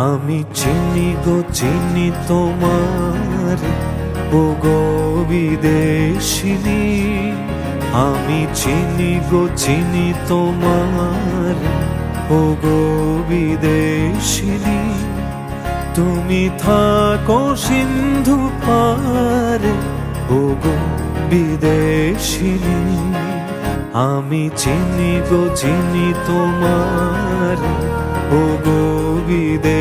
আমি চিনি গো চিনি তোমার ও গো বিদেশিনী। আমি চিনি গো চিনি তোমার ও গো বিদেশিনী। তুমি থাকো সিন্ধু পারে ও গো বিদেশিনী। আমি চিনি গো চিনি তোমার ও গো বিদেশিনী।